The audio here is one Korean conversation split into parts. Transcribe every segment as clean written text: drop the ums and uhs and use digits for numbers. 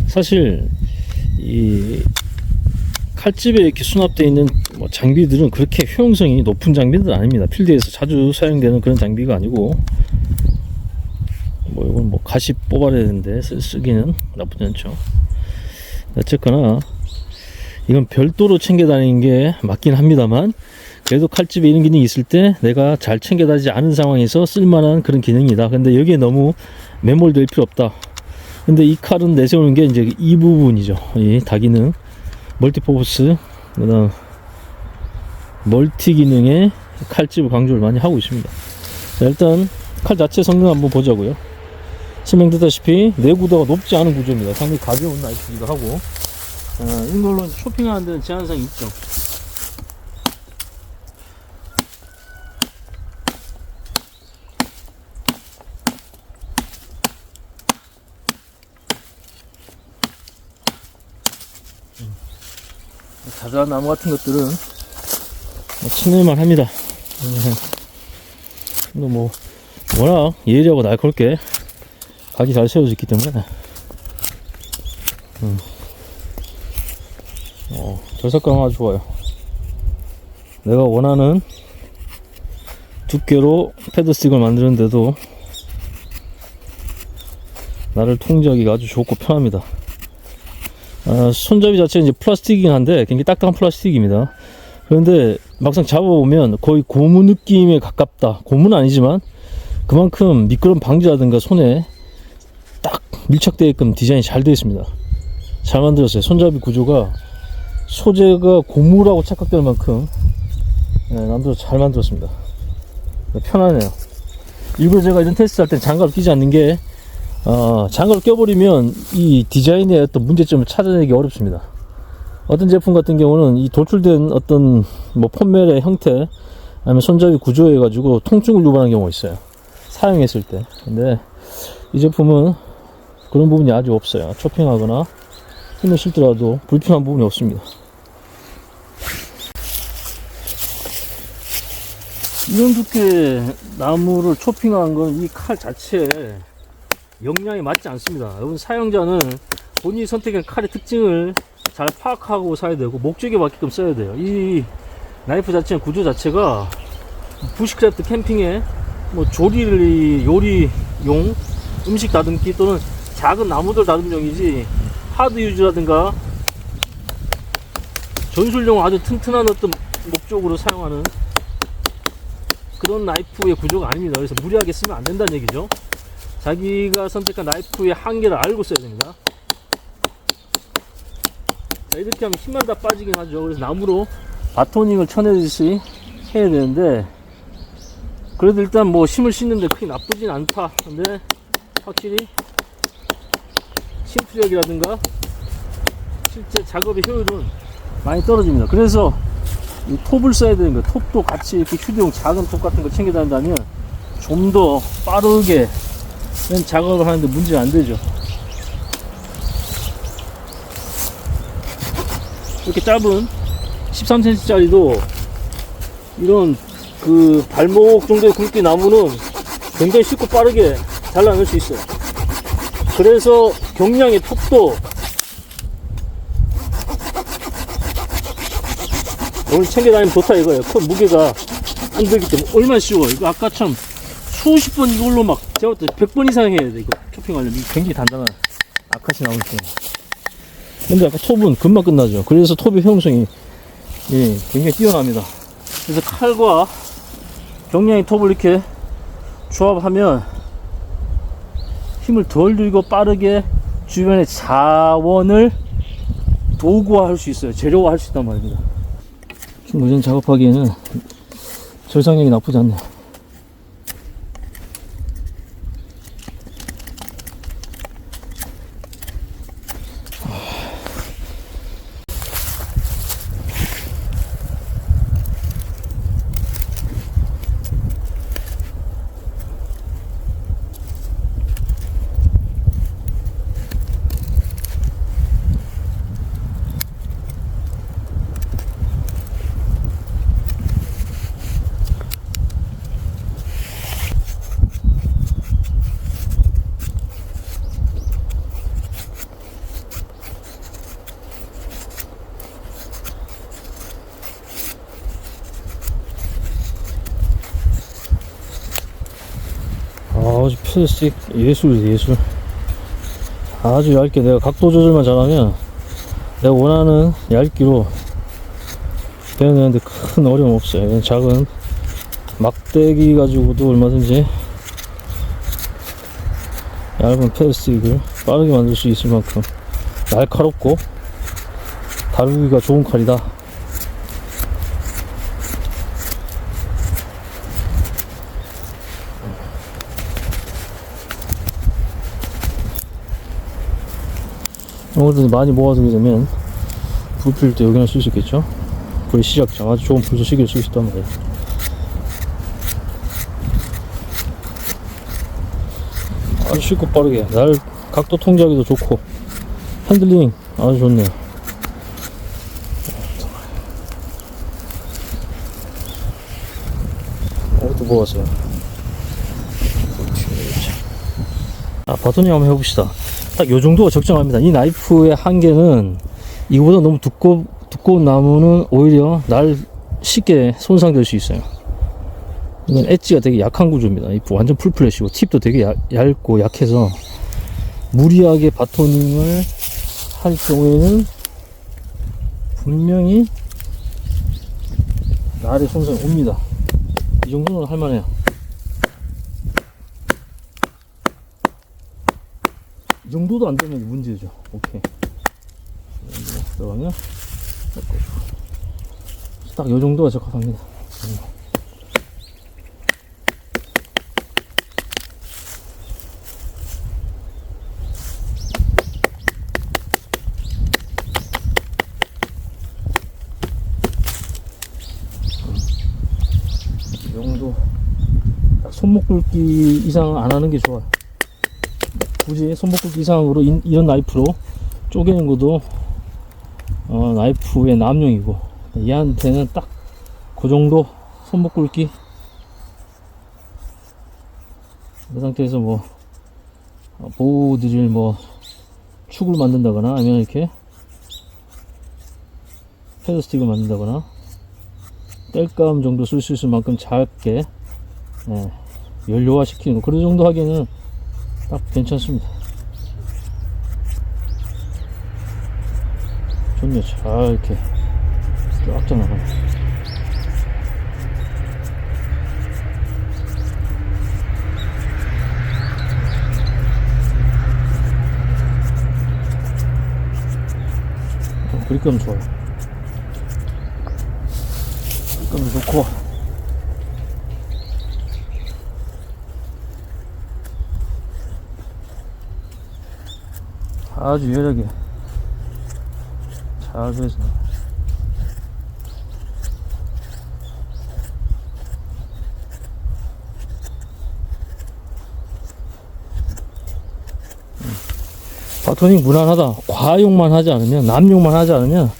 사실 이 칼집에 이렇게 수납되어 있는 뭐 장비들은 그렇게 효용성이 높은 장비들은 아닙니다. 필드에서 자주 사용되는 그런 장비가 아니고, 뭐 이건 뭐 가시 뽑아야 되는데 쓰기는 나쁘지 않죠. 어쨌거나 이건 별도로 챙겨 다니는 게 맞긴 합니다만, 그래도 칼집에 이런 기능이 있을 때 내가 잘 챙겨 다니지 않은 상황에서 쓸만한 그런 기능이다. 근데 여기에 너무 매몰될 필요 없다. 근데 이 칼은 내세우는 게 이제 이 부분이죠. 이 다기능 멀티포커스, 그다음 멀티 기능의 칼집을 강조를 많이 하고 있습니다. 자, 일단 칼 자체 성능 한번 보자고요. 설명드렸다시피 내구도가 높지 않은 구조입니다. 상당히 가벼운 나이프기도 하고, 이걸로 쇼핑하는 데는 제한사항이 있죠. 자잘한 나무 같은 것들은 친을만 합니다. 뭐 워낙 예리하고 날카롭게 각이 잘 세워져 있기 때문에 결석감 아주 좋아요. 내가 원하는 두께로 패드스틱을 만드는데도 나를 통제하기가 아주 좋고 편합니다. 손잡이 자체는 이제 플라스틱이긴 한데 굉장히 딱딱한 플라스틱입니다. 그런데 막상 잡아보면 거의 고무 느낌에 가깝다. 고무는 아니지만 그만큼 미끄럼 방지라든가 손에 딱 밀착되게끔 디자인이 잘 되어 있습니다. 잘 만들었어요. 손잡이 구조가 소재가 고무라고 착각될 만큼 남들도 잘 만들었습니다. 편하네요. 일부러 제가 이런 테스트 할 때 장갑을 끼지 않는 게, 장갑을 껴버리면 이 디자인의 어떤 문제점을 찾아내기 어렵습니다. 어떤 제품 같은 경우는 이 도출된 어떤 뭐 폰멜의 형태 아니면 손잡이 구조해 가지고 통증을 유발하는 경우가 있어요, 사용했을 때. 근데 이 제품은 그런 부분이 아주 없어요. 초핑하거나 힘을 실더라도 불편한 부분이 없습니다. 이런 두께 나무를 초핑한 건 이 칼 자체에 역량이 맞지 않습니다. 여러분, 사용자는 본인이 선택한 칼의 특징을 잘 파악하고 사야 되고 목적에 맞게끔 써야 돼요. 이 나이프 자체의 구조 자체가 부시크래프트 캠핑에 뭐 요리용 음식 다듬기 또는 작은 나무들 다듬용이지 하드 유즈라든가 전술용 아주 튼튼한 어떤 목적으로 사용하는 그런 나이프의 구조가 아닙니다. 그래서 무리하게 쓰면 안 된다는 얘기죠. 자기가 선택한 나이프의 한계를 알고 써야 됩니다. 자, 이렇게 하면 힘만 다 빠지긴 하죠. 그래서 나무로 바토닝을 쳐내듯이 해야 되는데, 그래도 일단 뭐 힘을 싣는데 크게 나쁘진 않다. 근데 확실히 심투력이라든가 실제 작업의 효율은 많이 떨어집니다. 그래서 이 톱을 써야 되는 거예요. 톱도 같이 이렇게 휴대용 작은 톱 같은 거 챙겨 다닌다면 좀 더 빠르게 작업을 하는데 문제가 안 되죠. 이렇게 짧은 13cm 짜리도 이런 그 발목 정도의 굵기 나무는 굉장히 쉽고 빠르게 잘라낼 수 있어요. 그래서 경량의 톱도 오늘 챙겨 다니면 좋다 이거예요. 큰 무게가 안 들기 때문에 얼마나 쉬워요. 이거 아까 참 수십 번 이걸로 막 제가 볼 때 100번 이상 해야 돼. 이거 쇼핑하려면 이거 굉장히 단단한 아카시 나무 때문에. 근데 아까 톱은 금방 끝나죠. 그래서 톱의 효용성이 굉장히 뛰어납니다. 그래서 칼과 경량의 톱을 이렇게 조합하면 힘을 덜 들이고 빠르게 주변의 자원을 도구화할 수 있어요. 재료화할 수 있단 말입니다. 충분히 작업하기에는 절상력이 나쁘지 않네요. 패드스틱 예술이지, 예술. 아주 얇게 내가 각도 조절만 잘하면 내가 원하는 얇기로 배워내는데 큰 어려움 없어요. 작은 막대기 가지고도 얼마든지 얇은 패드스틱을 빠르게 만들 수 있을 만큼 날카롭고 다루기가 좋은 칼이다. 이것도 많이 모아두게 되면 불 필 때 여기는 쓸 수 있겠죠. 불의 시작점, 아주 좋은 불소 시계를 쓸 수 있단 말이에요. 아주 쉽고 빠르게 날 각도 통제하기도 좋고 핸들링 아주 좋네요. 이것도 모았어요. 바토닝 한번 해봅시다. 딱 요정도가 적정합니다. 이 나이프의 한계는 이거보다 너무 두꺼운 나무는 오히려 날 쉽게 손상될 수 있어요. 이건 엣지가 되게 약한 구조입니다. 완전 풀플랫이고 팁도 되게 얇고 약해서 무리하게 바토닝을 할 경우에는 분명히 날의 손상이 옵니다. 이 정도는 할만해요. 이 정도도 안 되면 문제죠. 오케이. 들어가면 딱 이 정도가 적합합니다. 이 정도 딱 손목 굵기 이상 안 하는 게 좋아요. 굳이 손목 굵기 이상으로 이런 나이프로 쪼개는 것도 나이프의 남용이고, 얘한테는 딱 그 정도 손목 굵기 그 상태에서 뭐 보드를 뭐 축을 만든다거나 아니면 이렇게 패드스틱을 만든다거나 뗄감 정도 쓸 수 있을 만큼 작게 연료화 시키는 거, 그런 정도 하기에는 딱 괜찮습니다. 좋네요. 잘 이렇게 쫙 나가요. 그립감 좋아요. 그립감도 좋고 아주 유연하게 잘 돼서 바토닝 무난하다. 과용만 하지 않으면, 남용만 하지 않으면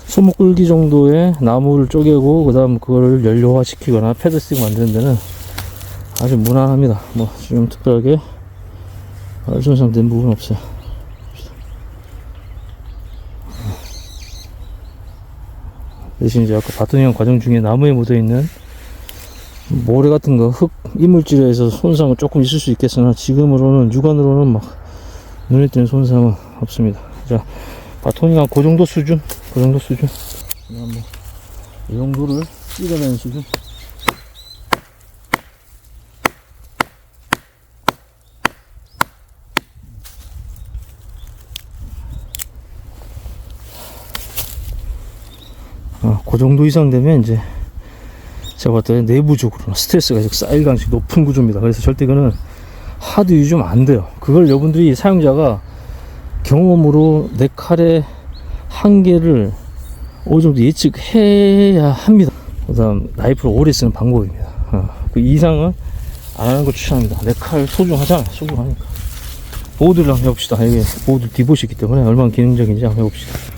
손목 굵기 정도의 나무를 쪼개고 그 다음 그거를 연료화 시키거나 패드스틱 만드는 데는 아주 무난합니다. 뭐 지금 특별하게 손상된 부분 없어요. 대신 이제 아까 바토닝 과정 중에 나무에 묻어있는 모래 같은 거, 흙, 이물질에 의해서 손상은 조금 있을 수 있겠으나 지금으로는 육안으로는 막 눈에 띄는 손상은 없습니다. 자, 바토닝 한 그 정도 수준, 그냥 뭐 이 정도를 찍어내는 수준. 그 정도 이상 되면 이제 제가 봤을 때 내부적으로 스트레스가 쌓일 가능성이 높은 구조입니다. 그래서 절대 이거는 하드 유지하면 안 돼요. 그걸 여러분들이 사용자가 경험으로 내 칼의 한계를 어느 정도 예측해야 합니다. 그 다음 나이프를 오래 쓰는 방법입니다. 그 이상은 안 하는 걸 추천합니다. 내 칼 소중하잖아요. 소중하니까. 보드를 한번 해봅시다. 이게 보드 디봇이 있기 때문에 얼마나 기능적인지 한번 해봅시다.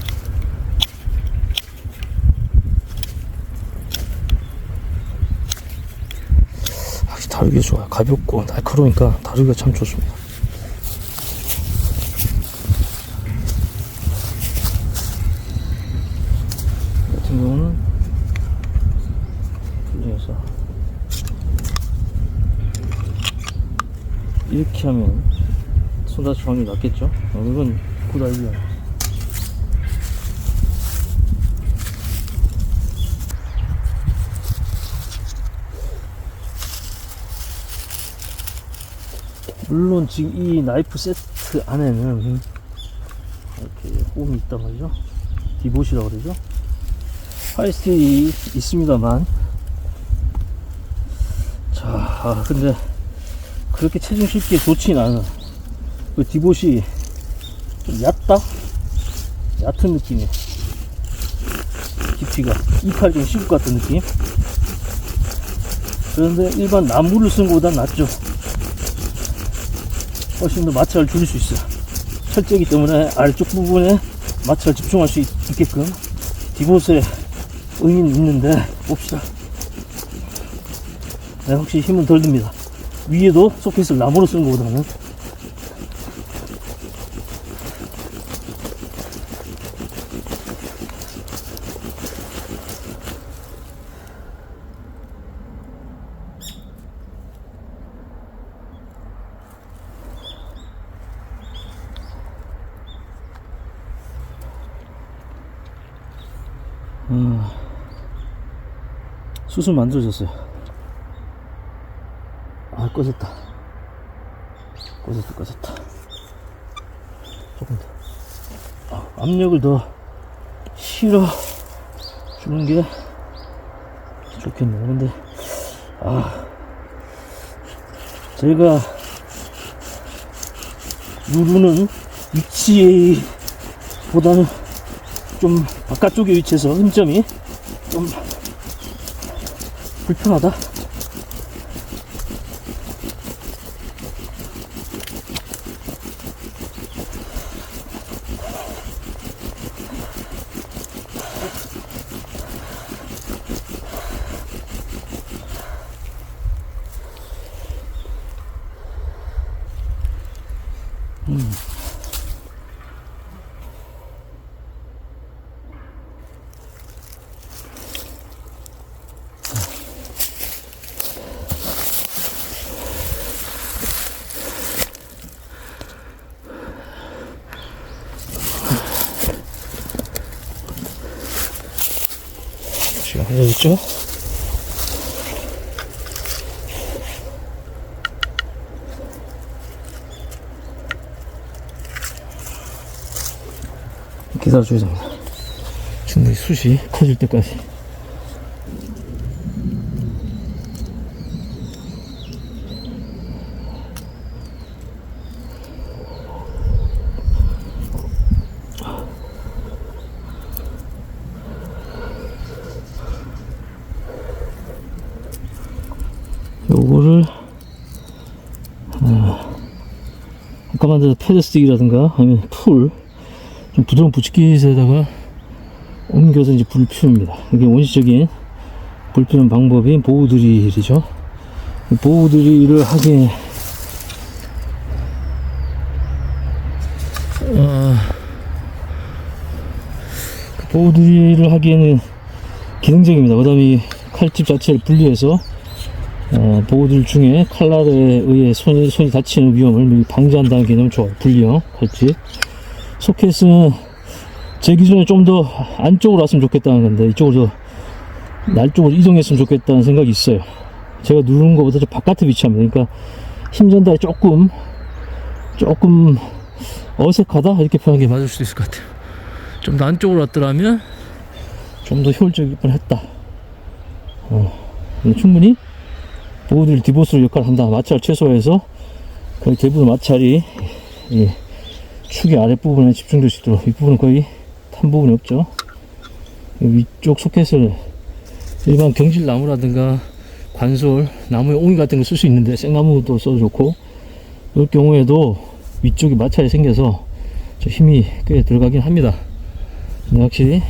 다루기가 좋아요. 가볍고 날카로우니까 다루기가 참 좋습니다. 같은 경우는 풀링해서 이렇게 하면 손 다칠 확률이 낮겠죠? 이건 굿 아이디어. 물론 지금 이 나이프 세트 안에는 이렇게 홈이 있단 말이죠. 디봇이라고 그러죠. 파이스틸이 있습니다만, 자, 근데 그렇게 체중 쉽게 좋진 않아. 그 디봇이 좀 얕은 느낌이야. 깊이가 이팔이 좀 씹을 것 같은 느낌. 그런데 일반 나무를 쓴 것보단 낫죠. 훨씬 더 마찰을 줄일 수 있어. 철제이기 때문에 아래쪽 부분에 마찰을 집중할 수 있게끔 디봇에 의미는 있는데, 봅시다. 네, 확실히 힘은 덜 듭니다. 위에도 소켓을 나무로 쓴 것보다는. 수술 만들어졌어요. 아, 꺼졌다. 조금 더. 압력을 더 실어 주는 게 좋겠네요. 근데, 제가 누르는 위치보다는 좀 바깥쪽에 위치해서 흔점이 좀 불편하다. 여기 있죠? 기다려줘야 됩니다. 충분히 숱이 커질 때까지. 요거를 아까 만든 패드 스틱이라든가 아니면 풀 좀 부드러운 부츠킷에다가 옮겨서 이제 불을 피웁니다. 이게 원시적인 불 피우는 방법인 보우 드릴이죠. 보우 드릴을 하기에 보우 드릴을 하기에는 기능적입니다. 그 다음에 칼집 자체를 분리해서 보호들 중에 칼날에 의해 손이 다치는 위험을 방지한다는 개념은 좋아요. 분리형 칼집. 소켓은 제 기준에 좀 더 안쪽으로 왔으면 좋겠다는 건데, 이쪽으로 날 쪽으로 이동했으면 좋겠다는 생각이 있어요. 제가 누르는 것보다 좀 바깥에 위치합니다. 그러니까 힘 전달이 조금 어색하다 이렇게 표현하는 게 맞을 수도 있을 것 같아요. 좀 더 안쪽으로 왔더라면 좀 더 효율적일 뻔했다. 충분히 보호들 디봇으로 역할을 한다. 마찰 최소화해서 거의 대부분 마찰이 축의 아랫부분에 집중될 수 있도록. 윗부분은 거의 탄 부분이 없죠. 위쪽 소켓을 일반 경질나무라든가 관솔, 나무의 옹이 같은 거 쓸 수 있는데 생나무도 써도 좋고, 이럴 경우에도 위쪽에 마찰이 생겨서 좀 힘이 꽤 들어가긴 합니다. 근데 확실히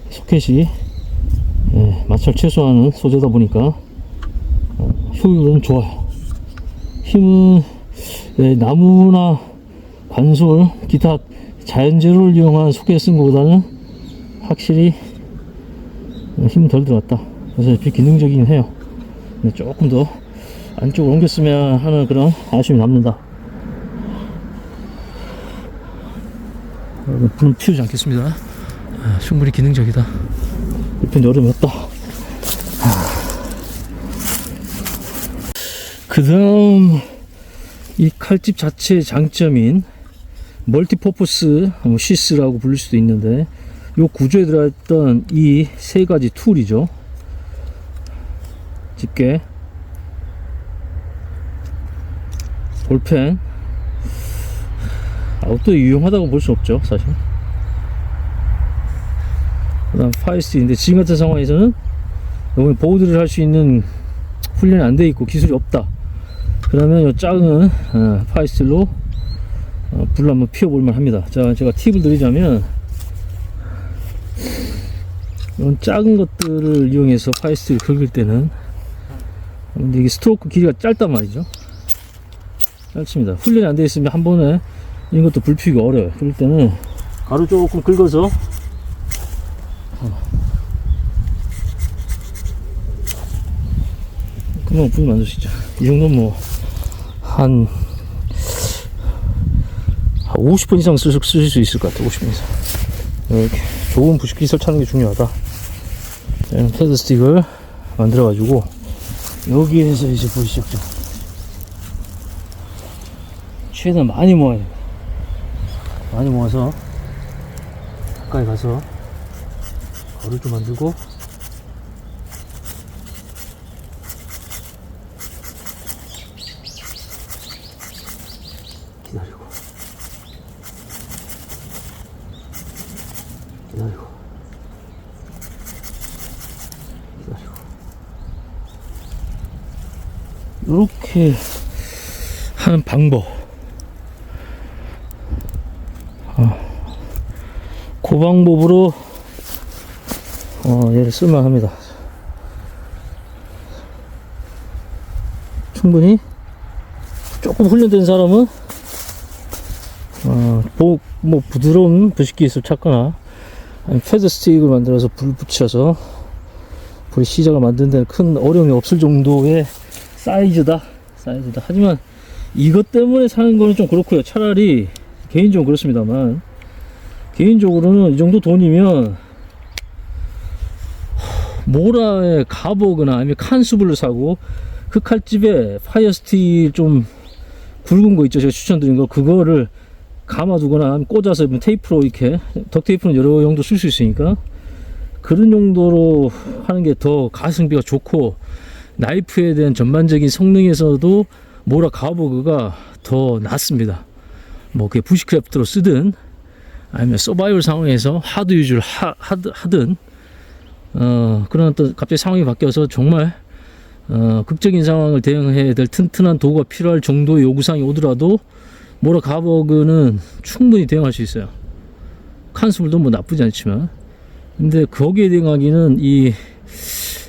소켓이 마찰 최소화하는 소재다 보니까 효율은 좋아요. 힘은 나무나 관솔, 기타 자연재료를 이용한 소켓 쓴 것보다는 확실히 힘은 덜 들어갔다. 그래서 기능적이긴 해요. 근데 조금 더 안쪽으로 옮겼으면 하는 그런 아쉬움이 남는다. 불은 피우지 않겠습니다. 충분히 기능적이다. 불편 여름이 없다. 그 다음 이 칼집 자체의 장점인 멀티퍼포스 시스라고 부를 수도 있는데, 이 구조에 들어있던 이 세 가지 툴이죠. 집게, 볼펜, 또 유용하다고 볼 수 없죠, 사실. 그 다음 파이스틱인데, 지금 같은 상황에서는 보드를 할 수 있는 훈련이 안 돼 있고 기술이 없다. 그러면 이 작은 파이스틸로 불을 한번 피워볼만 합니다. 자, 제가 팁을 드리자면, 이런 작은 것들을 이용해서 파이스틸을 긁을 때는, 근데 이게 스트로크 길이가 짧단 말이죠. 짧습니다. 훈련이 안 돼 있으면 한 번에 이런 것도 불 피우기 어려워요. 그럴 때는 가루 조금 긁어서 금방 불 만들 수 있죠. 이 정도면 뭐 한 50분 이상 쓰실 수 있을 것 같아요. 50분 이상. 이렇게 좋은 부식기 설치하는 게 중요하다. 패드 스틱을 만들어 가지고 여기에서 이제 불 시작죠. 최대한 많이 모아야 돼요. 많이 모아서 가까이 가서 가루 좀 만들고, 기다리고 기다리고 기다리고, 이렇게 하는 방법, 그 방법으로 얘를 쓸만합니다. 충분히 조금 훈련된 사람은 뭐 부드러운 부식기 기술 찾거나, 아니면 패드 스틱을 만들어서 불 붙여서 불의 시작을 만드는 데는 큰 어려움이 없을 정도의 사이즈다. 하지만 이것 때문에 사는 거는 좀 그렇고요. 차라리 개인적으로 그렇습니다만, 개인적으로는 이 정도 돈이면 모라에 가보거나 아니면 칸수블을 사고, 그 칼집에 파이어스틸 좀 굵은 거 있죠, 제가 추천드린 거, 그거를 감아두거나 꽂아서 테이프로, 이렇게 덕테이프는 여러 용도 쓸 수 있으니까 그런 용도로 하는 게 더 가성비가 좋고, 나이프에 대한 전반적인 성능에서도 모라 가버그가 더 낫습니다. 뭐 그게 부시크래프트로 쓰든 아니면 서바이벌 상황에서 하드 유즈를 하든, 그런 어떤 갑자기 상황이 바뀌어서 정말 극적인 상황을 대응해야 될 튼튼한 도구가 필요할 정도의 요구사항이 오더라도 모라 가버그는 충분히 대응할 수 있어요. 칸수블도 뭐 나쁘지 않지만. 근데 거기에 대응하기는 이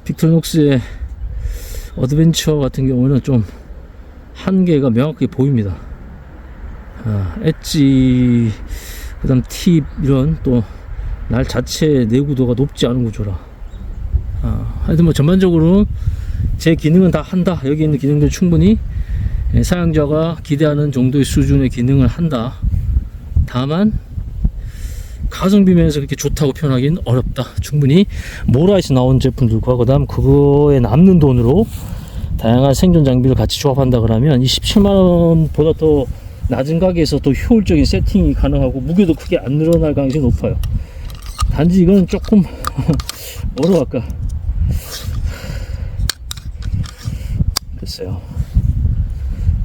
빅토리녹스의 어드벤처 같은 경우는 좀 한계가 명확하게 보입니다. 엣지, 그 다음 팁, 이런 또 날 자체의 내구도가 높지 않은 구조라. 하여튼 뭐 전반적으로 제 기능은 다 한다. 여기 있는 기능들 충분히 사용자가 기대하는 정도의 수준의 기능을 한다. 다만 가성비 면에서 그렇게 좋다고 표현하기는 어렵다. 충분히 모라에서 나온 제품들과 그 다음 그거에 남는 돈으로 다양한 생존 장비를 같이 조합한다 그러면 이 17만원보다 더 낮은 가격에서 더 효율적인 세팅이 가능하고 무게도 크게 안 늘어날 가능성이 높아요. 단지 이건 조금 뭐로 할까, 글쎄요,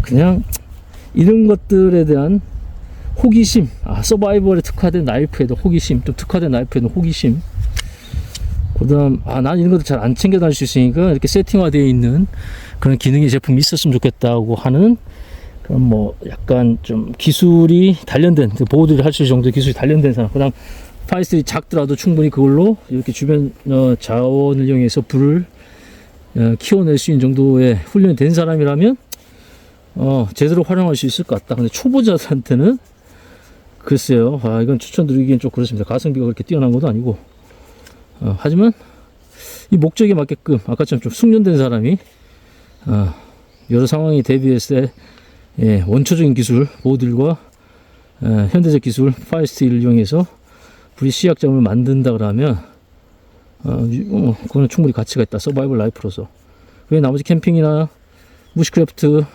그냥 이런 것들에 대한 호기심, 서바이벌에 특화된 나이프에도 호기심, 좀 특화된 나이프에도 호기심, 그 다음 난 이런 것도 잘 안 챙겨 다닐 수 있으니까 이렇게 세팅화되어 있는 그런 기능의 제품이 있었으면 좋겠다고 하는, 그럼 뭐 약간 좀 기술이 단련된, 보드를 할 수 있을 정도의 기술이 단련된 사람, 그 다음 파이스틸이 작더라도 충분히 그걸로 이렇게 주변 자원을 이용해서 불을 키워낼 수 있는 정도의 훈련이 된 사람이라면 제대로 활용할 수 있을 것 같다. 근데 초보자들한테는 글쎄요, 이건 추천드리기엔 좀 그렇습니다. 가성비가 그렇게 뛰어난 것도 아니고, 하지만 이 목적에 맞게끔 아까처럼 좀 숙련된 사람이 여러 상황에 대비했을 때 원초적인 기술 보드릴과 현대적 기술 파이어스틸을 이용해서 불이 시약점을 만든다 그러면 그거는 충분히 가치가 있다. 서바이벌 라이프로서. 왜 나머지 캠핑이나 부시크래프트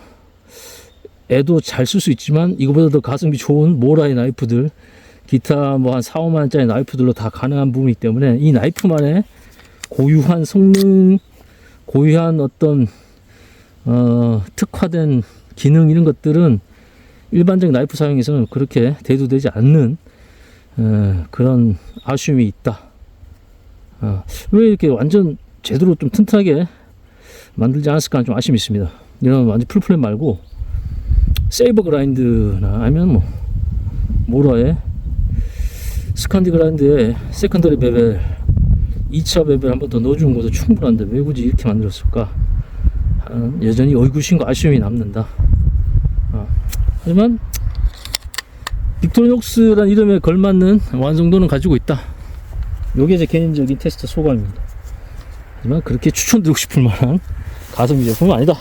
에도 잘 쓸 수 있지만 이거보다 더 가성비 좋은 모라의 나이프들, 기타 뭐 한 4, 5만원짜리 나이프들로 다 가능한 부분이기 때문에 이 나이프만의 고유한 성능, 고유한 어떤 특화된 기능 이런 것들은 일반적 나이프 사용에서는 그렇게 대두되지 않는 그런 아쉬움이 있다. 왜 이렇게 완전 제대로 좀 튼튼하게 만들지 않았을까 하는 좀 아쉬움이 있습니다. 이런 완전 풀플랫 말고 세이버 그라인드나 아니면 뭐 모라의 스칸디 그라인드에 세컨더리 베벨 2차 베벨 한 번 더 넣어주는 것도 충분한데 왜 굳이 이렇게 만들었을까? 여전히 의구심과 아쉬움이 남는다. 하지만 빅토리녹스란 이름에 걸맞는 완성도는 가지고 있다. 요게 제 개인적인 테스트 소감입니다. 하지만 그렇게 추천드리고 싶을 만한 가성비 제품은 아니다.